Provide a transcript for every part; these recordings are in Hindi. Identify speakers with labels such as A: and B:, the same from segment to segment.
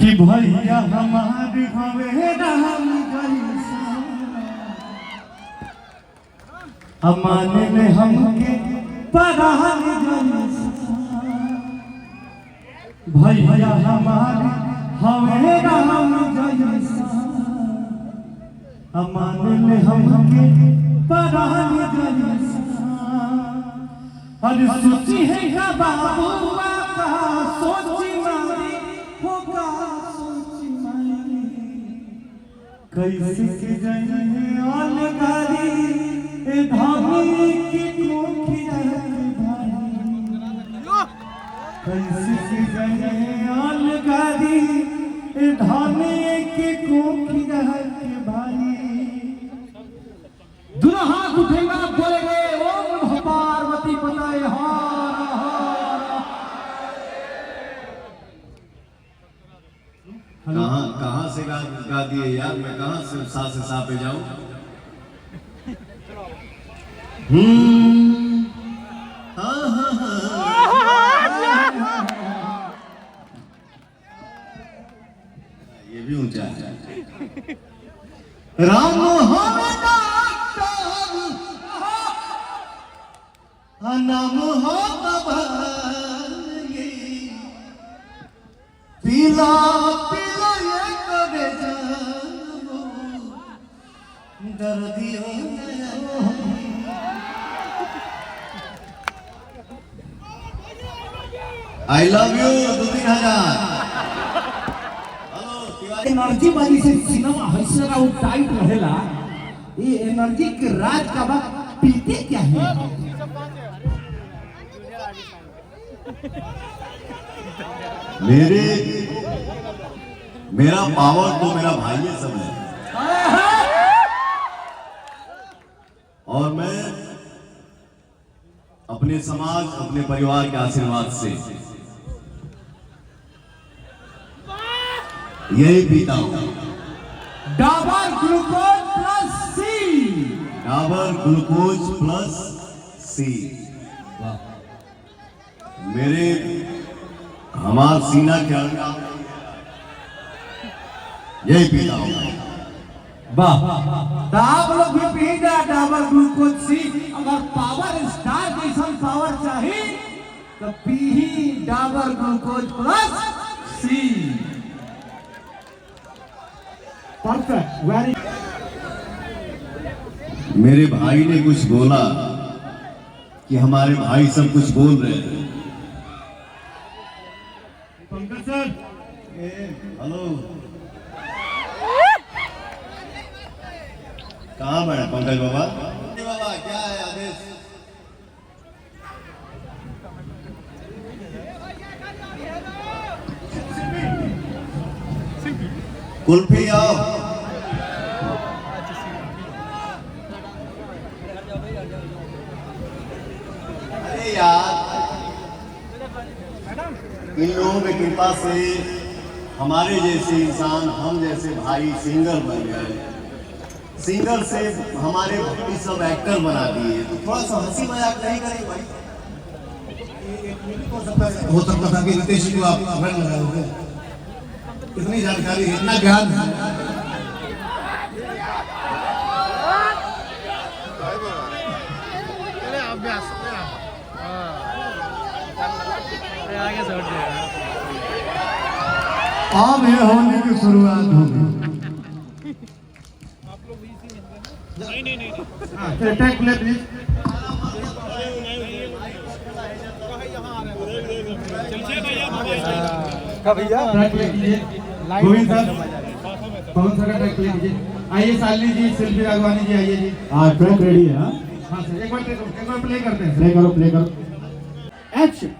A: कि भैया हमारे हवे राम जैसा अमाने ने हमके परान जैसा भैया हमारे हवे राम जैसा अमाने ने हमके परान जैसा। अरे सोची है का बाबूआ का सोची मारी होगा सोची मारी कैसे के जाने अलगारी ए धामी की कोखिया भाई कैसे के जाने अलगारी ए धामी की कोखिया के भाई। दोनों हाथ उठेगा बोलेंगे ओम पार्वती पताए
B: कहाँ से गा दिए यार, मैं कहाँ से सा पे जाऊं। ये भी ऊंचा है। राम हो नाम हो पीला पीला ये करे दर्दी हो आई लव यू 2-3 हजार।
A: एनर्जी वाली से सिनेमा हंसना वो टाइट रहेला। ये एनर्जी के राज का बात पीते क्या है?
B: मेरा पावर तो मेरा भाई सब है और मैं अपने समाज अपने परिवार के आशीर्वाद से यही पीता हूं।
A: डाबर ग्लूकोज प्लस सी।
B: डाबर ग्लूकोज प्लस सी। मेरे हमार सीना के अंदर यही पीता हूं।
A: वाह, आप लोग भी पीना डाबर ग्लूकोज सी। अगर पावर स्टार जैसा पावर चाहिए तो पी Dabur glucose plus C. Perfect, very.
B: मेरे भाई ने कुछ बोला कि हमारे भाई सब कुछ बोल रहे हैं।
A: पंकज सर,
B: हेलो, कहाँ बैठे पंकज बाबा? बाबा क्या है आदेश? कुल्फी आओ। अरे यार, इन लोगों की कृपा से हमारे जैसे इंसान, हम जैसे भाई सिंगर बन गए। सिंगर से हमारे भाई सब एक्टर बना दिए। तो थोड़ा सा हंसी मजाक नहीं करें भाई?
C: हो सकता था कि रितेश जी को आप रन लगाओगे। इतनी जानकारी है, इतना ज्ञान है।
A: अब ये होने की शुरुआत होगी। नहीं, टेक प्ले प्लीज। भैया गोविंद सर, पवन सर का ट्रैक प्ले कीजिए। आइए शालिनी जी, शिल्पी राघवानी जी, आइए जी। हाँ, ट्रैक रेडी है। हाँ सर, एक बार प्ले करते हैं। प्ले करो। एक्शन।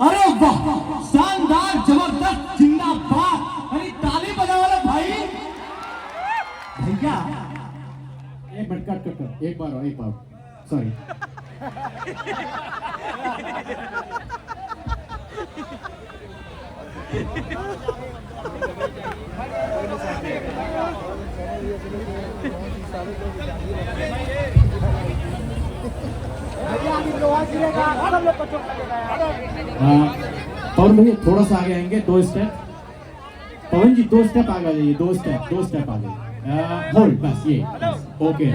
A: अरे वाह, शानदार, जबरदस्त, जिंदाबाद। अरे ताली बजाओ वाला भाई। भैया एक मिनट, कट एक बार सॉरी।
D: और भैया थोड़ा सा आगे आएंगे, 2 स्टेप। पवन जी 2 स्टेप आगे जाइए, 2 स्टेप आगे, होल्ड बस, ये बस, ओके।